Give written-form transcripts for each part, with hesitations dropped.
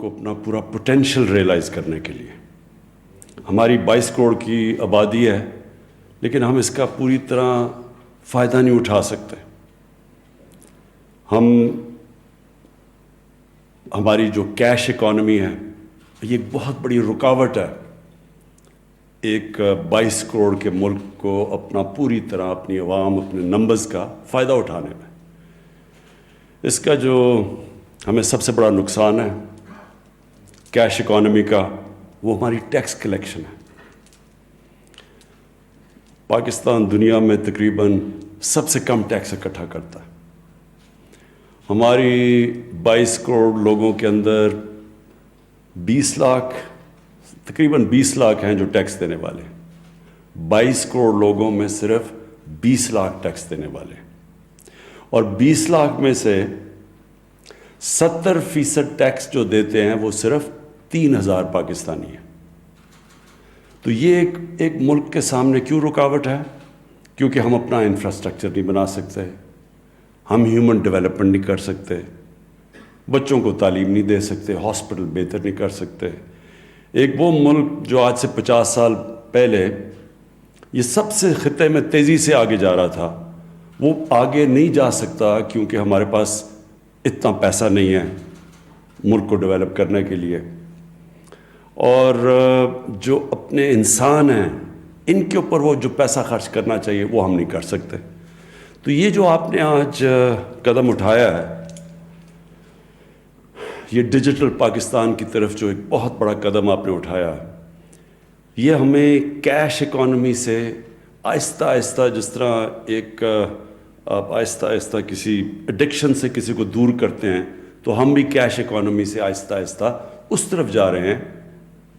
کو اپنا پورا پوٹینشیل ریئلائز کرنے کے لیے. ہماری 22 کروڑ کی آبادی ہے لیکن ہم اس کا پوری طرح فائدہ نہیں اٹھا سکتے. ہماری جو کیش اکانومی ہے یہ ایک بہت بڑی رکاوٹ ہے ایک 22 کروڑ کے ملک کو اپنا پوری طرح اپنی عوام اپنے نمبرز کا فائدہ اٹھانے میں. اس کا جو ہمیں سب سے بڑا نقصان ہے کیش اکانومی کا وہ ہماری ٹیکس کلیکشن ہے. پاکستان دنیا میں تقریباً سب سے کم ٹیکس اکٹھا کرتا ہے. ہماری 22 کروڑ لوگوں کے اندر 20 لاکھ تقریباً 20 لاکھ ہیں جو ٹیکس دینے والے. 22 کروڑ لوگوں میں صرف 20 لاکھ ٹیکس دینے والے اور 20 لاکھ میں سے 70% ٹیکس جو دیتے ہیں وہ صرف 3,000 پاکستانی ہیں. تو یہ ایک ملک کے سامنے کیوں رکاوٹ ہے؟ کیونکہ ہم اپنا انفراسٹرکچر نہیں بنا سکتے, ہم ہیومن ڈیولپمنٹ نہیں کر سکتے, بچوں کو تعلیم نہیں دے سکتے, ہاسپٹل بہتر نہیں کر سکتے. ایک وہ ملک جو آج سے 50 سال پہلے یہ سب سے خطے میں تیزی سے آگے جا رہا تھا وہ آگے نہیں جا سکتا کیونکہ ہمارے پاس اتنا پیسہ نہیں ہے ملک کو ڈیولپ کرنے کے لیے. اور جو اپنے انسان ہیں ان کے اوپر وہ جو پیسہ خرچ کرنا چاہیے وہ ہم نہیں کر سکتے. تو یہ جو آپ نے آج قدم اٹھایا ہے یہ ڈیجیٹل پاکستان کی طرف جو ایک بہت بڑا قدم آپ نے اٹھایا ہے یہ ہمیں کیش اکانومی سے آہستہ آہستہ جس طرح ایک آپ آہستہ آہستہ کسی ایڈکشن سے کسی کو دور کرتے ہیں تو ہم بھی کیش اکانومی سے آہستہ آہستہ اس طرف جا رہے ہیں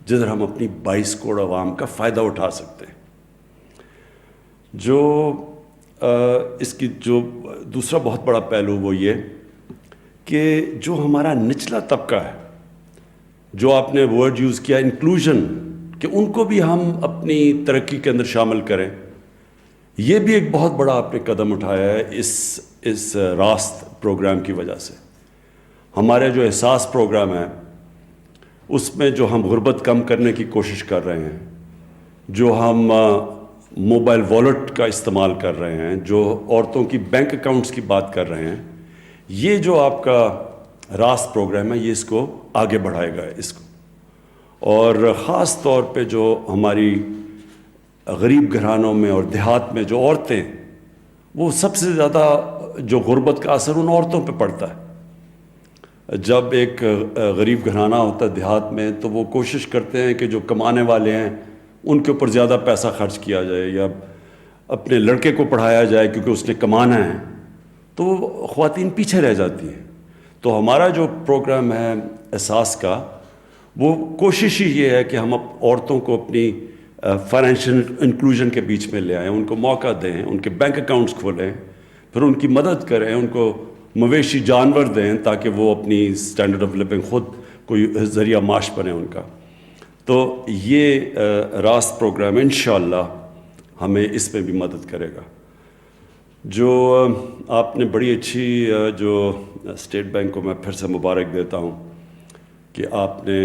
جدھر ہم اپنی 22 کروڑ عوام کا فائدہ اٹھا سکتے ہیں. جو اس کی جو دوسرا بہت بڑا پہلو وہ یہ کہ جو ہمارا نچلا طبقہ ہے جو آپ نے ورڈ یوز کیا انکلوژن کہ ان کو بھی ہم اپنی ترقی کے اندر شامل کریں, یہ بھی ایک بہت بڑا آپ نے قدم اٹھایا ہے اس راست پروگرام کی وجہ سے. ہمارے جو احساس پروگرام ہے اس میں جو ہم غربت کم کرنے کی کوشش کر رہے ہیں, جو ہم موبائل والیٹ کا استعمال کر رہے ہیں, جو عورتوں کی بینک اکاؤنٹس کی بات کر رہے ہیں, یہ جو آپ کا راست پروگرام ہے یہ اس کو آگے بڑھائے گا اس کو. اور خاص طور پہ جو ہماری غریب گھرانوں میں اور دیہات میں جو عورتیں وہ سب سے زیادہ جو غربت کا اثر ان عورتوں پہ پڑتا ہے. جب ایک غریب گھرانہ ہوتا ہے دیہات میں تو وہ کوشش کرتے ہیں کہ جو کمانے والے ہیں ان کے اوپر زیادہ پیسہ خرچ کیا جائے یا اپنے لڑکے کو پڑھایا جائے کیونکہ اس نے کمانا ہے, تو وہ خواتین پیچھے رہ جاتی ہیں. تو ہمارا جو پروگرام ہے احساس کا وہ کوشش ہی یہ ہے کہ ہم عورتوں کو اپنی فائنینشیل انکلوژن کے بیچ میں لے آئیں, ان کو موقع دیں, ان کے بینک اکاؤنٹس کھولیں, پھر ان کی مدد کریں, ان کو مویشی جانور دیں تاکہ وہ اپنی سٹینڈرڈ آف لیونگ خود کوئی ذریعہ معاش بنے ان کا. تو یہ راست پروگرام انشاءاللہ ہمیں اس میں بھی مدد کرے گا. جو آپ نے بڑی اچھی جو اسٹیٹ بینک کو میں پھر سے مبارک دیتا ہوں کہ آپ نے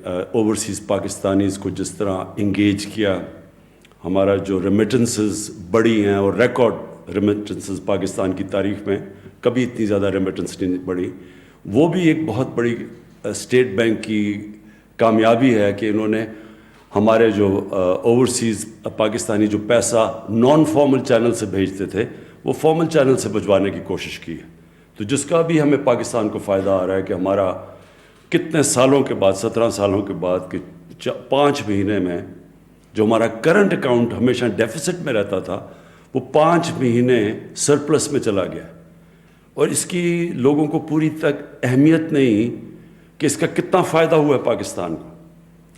اوورسیز پاکستانیز کو جس طرح انگیج کیا. ہمارا جو ریمیٹنسز بڑی ہیں اور ریکارڈ ریمیٹنسز پاکستان کی تاریخ میں کبھی اتنی زیادہ ریمیٹنس نہیں بڑھی, وہ بھی ایک بہت بڑی اسٹیٹ بینک کی کامیابی ہے کہ انہوں نے ہمارے جو اوورسیز پاکستانی جو پیسہ نان فارمل چینل سے بھیجتے تھے وہ فارمل چینل سے بھجوانے کی کوشش کی ہے. تو جس کا بھی ہمیں پاکستان کو فائدہ آ رہا ہے کہ ہمارا کتنے سالوں کے بعد 17 سالوں کے بعد کہ 5 مہینے میں جو ہمارا کرنٹ اکاؤنٹ ہمیشہ ڈیفیسٹ میں رہتا تھا وہ 5 مہینے سرپلس میں چلا گیا. اور اس کی لوگوں کو پوری تک اہمیت نہیں کہ اس کا کتنا فائدہ ہوا ہے پاکستان کو.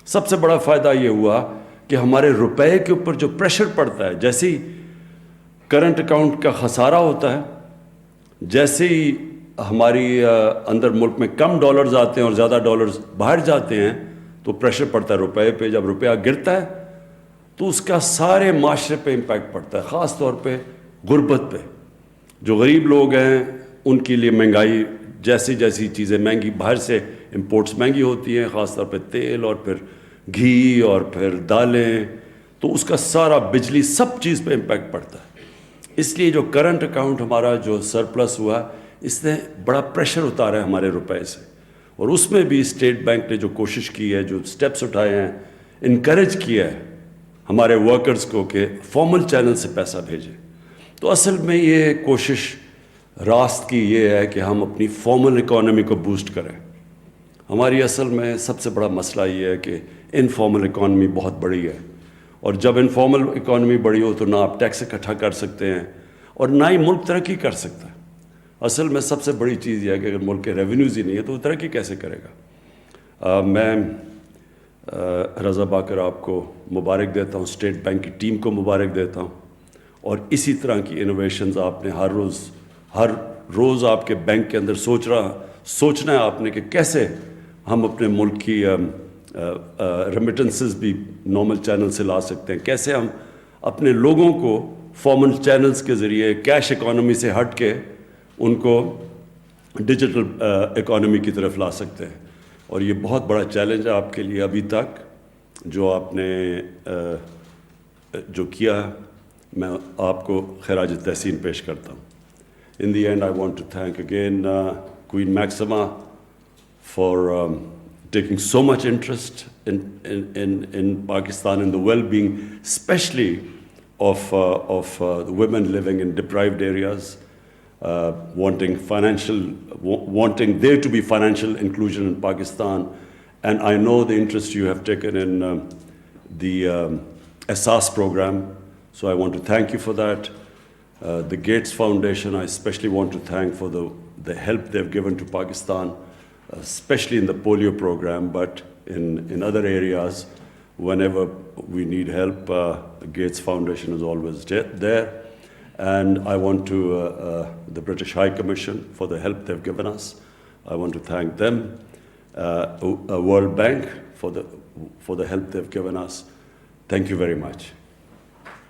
سب سے بڑا فائدہ یہ ہوا کہ ہمارے روپے کے اوپر جو پریشر پڑتا ہے, جیسے ہی کرنٹ اکاؤنٹ کا خسارہ ہوتا ہے, جیسے ہی ہماری اندر ملک میں کم ڈالرز آتے ہیں اور زیادہ ڈالرز باہر جاتے ہیں تو پریشر پڑتا ہے روپے پہ. جب روپیہ گرتا ہے تو اس کا سارے معاشرے پہ امپیکٹ پڑتا ہے, خاص طور پہ غربت پہ. جو غریب لوگ ہیں ان کے لیے مہنگائی جیسی چیزیں مہنگی باہر سے امپورٹس مہنگی ہوتی ہیں, خاص طور پہ تیل اور پھر گھی اور پھر دالیں, تو اس کا سارا بجلی سب چیز پہ امپیکٹ پڑتا ہے. اس لیے جو کرنٹ اکاؤنٹ ہمارا جو سرپلس ہوا, اس نے بڑا پریشر اتارا ہے ہمارے روپے سے, اور اس میں بھی اسٹیٹ بینک نے جو کوشش کی ہے, جو سٹیپس اٹھائے ہیں, انکریج کیا ہے ہمارے ورکرز کو کہ فارمل چینل سے پیسہ بھیجیں. تو اصل میں یہ کوشش راست کی یہ ہے کہ ہم اپنی فارمل اکانومی کو بوسٹ کریں. ہماری اصل میں سب سے بڑا مسئلہ یہ ہے کہ انفارمل اکانومی بہت بڑی ہے, اور جب انفارمل اکانومی بڑی ہو تو نہ آپ ٹیکس اکٹھا کر سکتے ہیں اور نہ ہی ملک ترقی کر سکتا ہے. اصل میں سب سے بڑی چیز یہ ہے کہ اگر ملک کے ریونیوز ہی نہیں ہے تو وہ ترقی کیسے کرے گا. میں رضا باقر آپ کو مبارک دیتا ہوں, اسٹیٹ بینک کی ٹیم کو مبارک دیتا ہوں, اور اسی طرح کی انوویشنز آپ نے ہر روز آپ کے بینک کے اندر سوچنا ہے آپ نے کہ کیسے ہم اپنے ملک کی ریمیٹنسز بھی نارمل چینل سے لا سکتے ہیں, کیسے ہم اپنے لوگوں کو فارمل چینلز کے ذریعے کیش اکانومی سے ہٹ کے ان کو ڈیجیٹل اکانومی کی طرف لا سکتے ہیں. اور یہ بہت بڑا چیلنج ہے آپ کے لیے ابھی تک جو آپ نے جو کیا. میں آپ کو خراج تحسین پیش کرتا ہوں. In the end, I want to thank again Queen Maxima for taking so much interest in Pakistan, in the well-being, especially of the women living in deprived areas, wanting there to be financial inclusion in Pakistan. And I know the interest you have taken in the Asas program, so I want to thank you for that. The Gates Foundation, I especially want to thank for the help they've given to Pakistan, especially in the polio program, but in other areas, whenever we need help, the Gates Foundation is always there. And I want to, the British High Commission for the help they've given us. I want to thank them, World Bank for the help they've given us. Thank you very much.